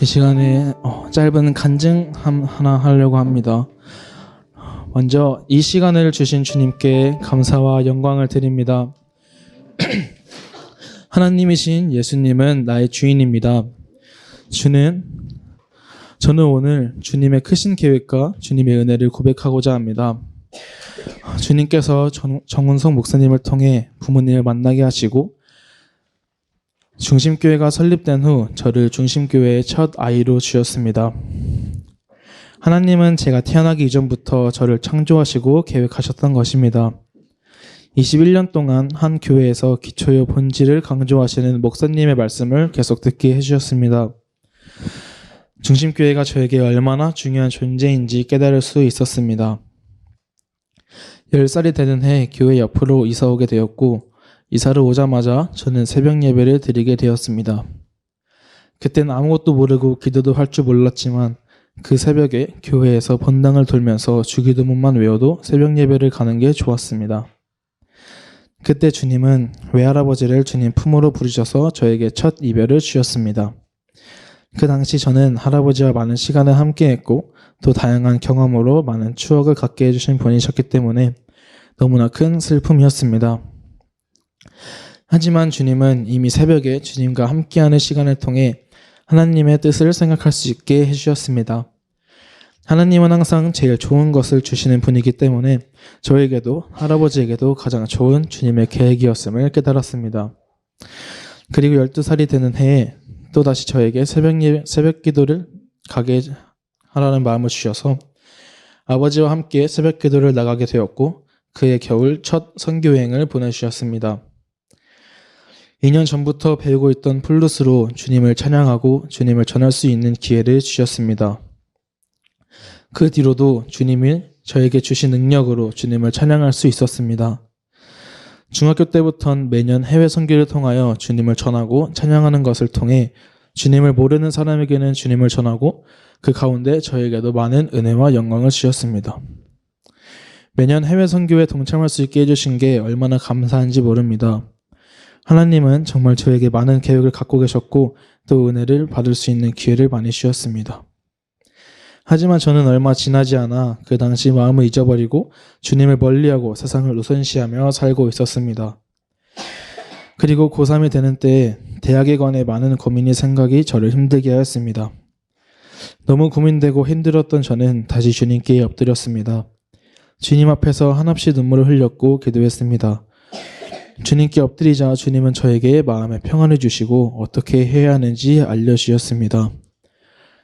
시간에 짧은 간증 하나 하려고 합니다. 먼저 이 시간을 주신 주님께 감사와 영광을 드립니다. 하나님이신 예수님은 나의 주인입니다. 저는 오늘 주님의 크신 계획과 주님의 은혜를 고백하고자 합니다. 주님께서 정운석 목사님을 통해 부모님을 만나게 하시고 중심교회가 설립된 후 저를 중심교회의 첫 아이로 주셨습니다. 하나님은 제가 태어나기 이전부터 저를 창조하시고 계획하셨던 것입니다. 21년 동안 한 교회에서 기초요 본질을 강조하시는 목사님의 말씀을 계속 듣게 해주셨습니다. 중심교회가 저에게 얼마나 중요한 존재인지 깨달을 수 있었습니다. 10살이 되는 해 교회 옆으로 이사 오게 되었고 이사를 오자마자 저는 새벽 예배를 드리게 되었습니다. 그땐 아무것도 모르고 기도도 할 줄 몰랐지만 그 새벽에 교회에서 본당을 돌면서 주기도문만 외워도 새벽 예배를 가는 게 좋았습니다. 그때 주님은 외할아버지를 주님 품으로 부르셔서 저에게 첫 이별을 주셨습니다. 그 당시 저는 할아버지와 많은 시간을 함께했고 또 다양한 경험으로 많은 추억을 갖게 해주신 분이셨기 때문에 너무나 큰 슬픔이었습니다. 하지만 주님은 이미 새벽에 주님과 함께하는 시간을 통해 하나님의 뜻을 생각할 수 있게 해주셨습니다. 하나님은 항상 제일 좋은 것을 주시는 분이기 때문에 저에게도 할아버지에게도 가장 좋은 주님의 계획이었음을 깨달았습니다. 그리고 12살이 되는 해에 또다시 저에게 새벽 기도를 가게 하라는 마음을 주셔서 아버지와 함께 새벽 기도를 나가게 되었고 그해 겨울 첫 선교여행을 보내주셨습니다. 2년 전부터 배우고 있던 플룻으로 주님을 찬양하고 주님을 전할 수 있는 기회를 주셨습니다. 그 뒤로도 주님이 저에게 주신 능력으로 주님을 찬양할 수 있었습니다. 중학교 때부터는 매년 해외 선교를 통하여 주님을 전하고 찬양하는 것을 통해 주님을 모르는 사람에게는 주님을 전하고 그 가운데 저에게도 많은 은혜와 영광을 주셨습니다. 매년 해외 선교에 동참할 수 있게 해주신 게 얼마나 감사한지 모릅니다. 하나님은 정말 저에게 많은 계획을 갖고 계셨고 또 은혜를 받을 수 있는 기회를 많이 주셨습니다. 하지만 저는 얼마 지나지 않아 그 당시 마음을 잊어버리고 주님을 멀리하고 세상을 우선시하며 살고 있었습니다. 그리고 고3이 되는 때에 대학에 관해 많은 고민이 생각이 저를 힘들게 하였습니다. 너무 고민되고 힘들었던 저는 다시 주님께 엎드렸습니다. 주님 앞에서 한없이 눈물을 흘렸고 기도했습니다. 주님께 엎드리자 주님은 저에게 마음의 평안을 주시고 어떻게 해야 하는지 알려주셨습니다.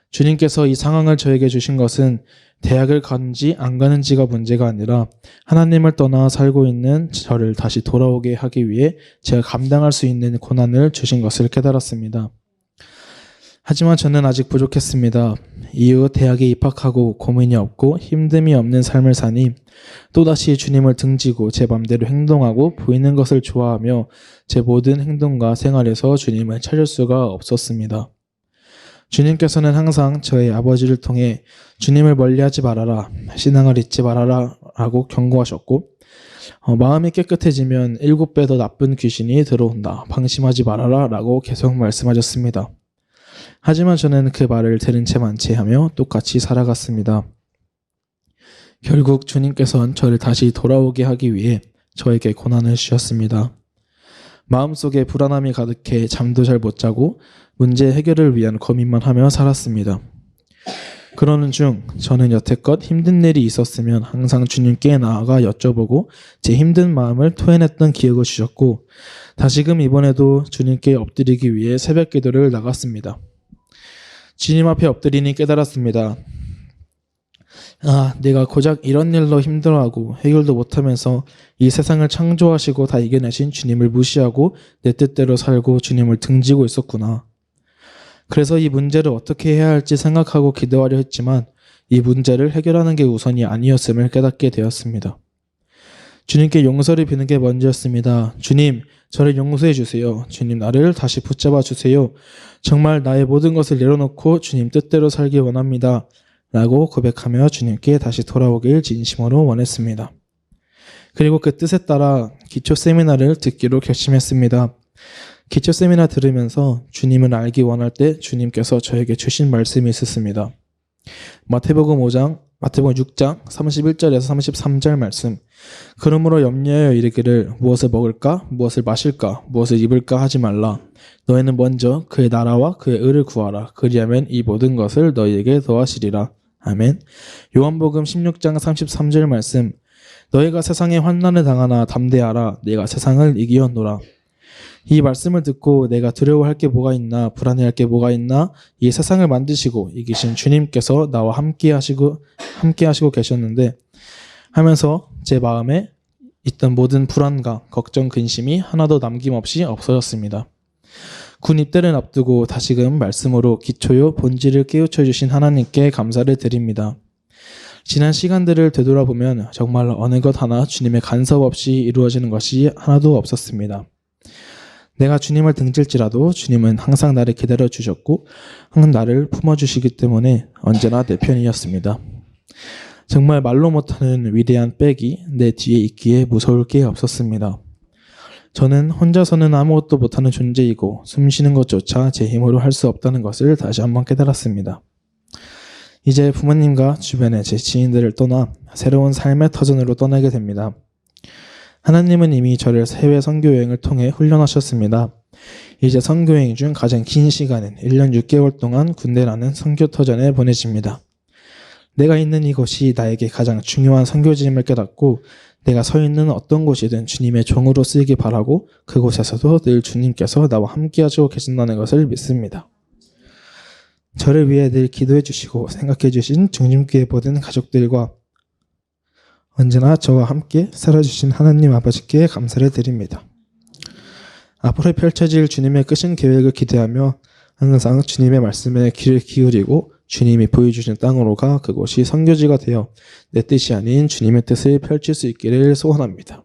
주님께서 이 상황을 저에게 주신 것은 대학을 가는지 안 가는지가 문제가 아니라 하나님을 떠나 살고 있는 저를 다시 돌아오게 하기 위해 제가 감당할 수 있는 고난을 주신 것을 깨달았습니다. 하지만 저는 아직 부족했습니다. 이후 대학에 입학하고 고민이 없고 힘듦이 없는 삶을 사니 또다시 주님을 등지고 제 맘대로 행동하고 보이는 것을 좋아하며 제 모든 행동과 생활에서 주님을 찾을 수가 없었습니다. 주님께서는 항상 저의 아버지를 통해 주님을 멀리하지 말아라, 신앙을 잊지 말아라 라고 경고하셨고 마음이 깨끗해지면 7배 더 나쁜 귀신이 들어온다, 방심하지 말아라 라고 계속 말씀하셨습니다. 하지만 저는 그 말을 들은 채 만취하며 똑같이 살아갔습니다. 결국 주님께서는 저를 다시 돌아오게 하기 위해 저에게 고난을 주셨습니다. 마음속에 불안함이 가득해 잠도 잘 못 자고 문제 해결을 위한 고민만 하며 살았습니다. 그러는 중 저는 여태껏 힘든 일이 있었으면 항상 주님께 나아가 여쭤보고 제 힘든 마음을 토해냈던 기억을 주셨고 다시금 이번에도 주님께 엎드리기 위해 새벽 기도를 나갔습니다. 주님 앞에 엎드리니 깨달았습니다. 내가 고작 이런 일로 힘들어하고 해결도 못하면서 이 세상을 창조하시고 다 이겨내신 주님을 무시하고 내 뜻대로 살고 주님을 등지고 있었구나. 그래서 이 문제를 어떻게 해야 할지 생각하고 기도하려 했지만 이 문제를 해결하는 게 우선이 아니었음을 깨닫게 되었습니다. 주님께 용서를 비는 게 먼저였습니다. 주님, 저를 용서해 주세요. 주님, 나를 다시 붙잡아 주세요. 정말 나의 모든 것을 내려놓고 주님 뜻대로 살기 원합니다. 라고 고백하며 주님께 다시 돌아오길 진심으로 원했습니다. 그리고 그 뜻에 따라 기초 세미나를 듣기로 결심했습니다. 기초 세미나 들으면서 주님을 알기 원할 때 주님께서 저에게 주신 말씀이 있었습니다. 마태복음 6장 31절에서 33절 말씀. 그러므로 염려하여 이르기를 무엇을 먹을까, 무엇을 마실까, 무엇을 입을까 하지 말라. 너희는 먼저 그의 나라와 그의 의를 구하라. 그리하면 이 모든 것을 너희에게 더하시리라. 아멘. 요한복음 16장 33절 말씀. 너희가 세상에 환난을 당하나 담대하라. 내가 세상을 이기었노라. 이 말씀을 듣고 내가 두려워할 게 뭐가 있나, 불안해할 게 뭐가 있나, 이 세상을 만드시고 이기신 주님께서 나와 함께 하시고 계셨는데 하면서 제 마음에 있던 모든 불안과 걱정, 근심이 하나도 남김없이 없어졌습니다. 군 입대를 앞두고 다시금 말씀으로 기초요 본질을 깨우쳐 주신 하나님께 감사를 드립니다. 지난 시간들을 되돌아보면 정말 어느 것 하나 주님의 간섭 없이 이루어지는 것이 하나도 없었습니다. 내가 주님을 등질지라도 주님은 항상 나를 기다려 주셨고 항상 나를 품어주시기 때문에 언제나 내 편이었습니다. 정말 말로 못하는 위대한 백이 내 뒤에 있기에 무서울 게 없었습니다. 저는 혼자서는 아무것도 못하는 존재이고 숨쉬는 것조차 제 힘으로 할 수 없다는 것을 다시 한번 깨달았습니다. 이제 부모님과 주변의 제 지인들을 떠나 새로운 삶의 터전으로 떠나게 됩니다. 하나님은 이미 저를 해외 선교여행을 통해 훈련하셨습니다. 이제 선교여행 중 가장 긴 시간은 1년 6개월 동안 군대라는 선교터전에 보내집니다. 내가 있는 이곳이 나에게 가장 중요한 선교지임을 깨닫고 내가 서 있는 어떤 곳이든 주님의 종으로 쓰이기 바라고 그곳에서도 늘 주님께서 나와 함께 하시고 계신다는 것을 믿습니다. 저를 위해 늘 기도해 주시고 생각해 주신 중림교회 모든 가족들과 언제나 저와 함께 살아주신 하나님 아버지께 감사를 드립니다. 앞으로 펼쳐질 주님의 크신 계획을 기대하며 항상 주님의 말씀에 귀를 기울이고 주님이 보여주신 땅으로 가 그곳이 선교지가 되어 내 뜻이 아닌 주님의 뜻을 펼칠 수 있기를 소원합니다.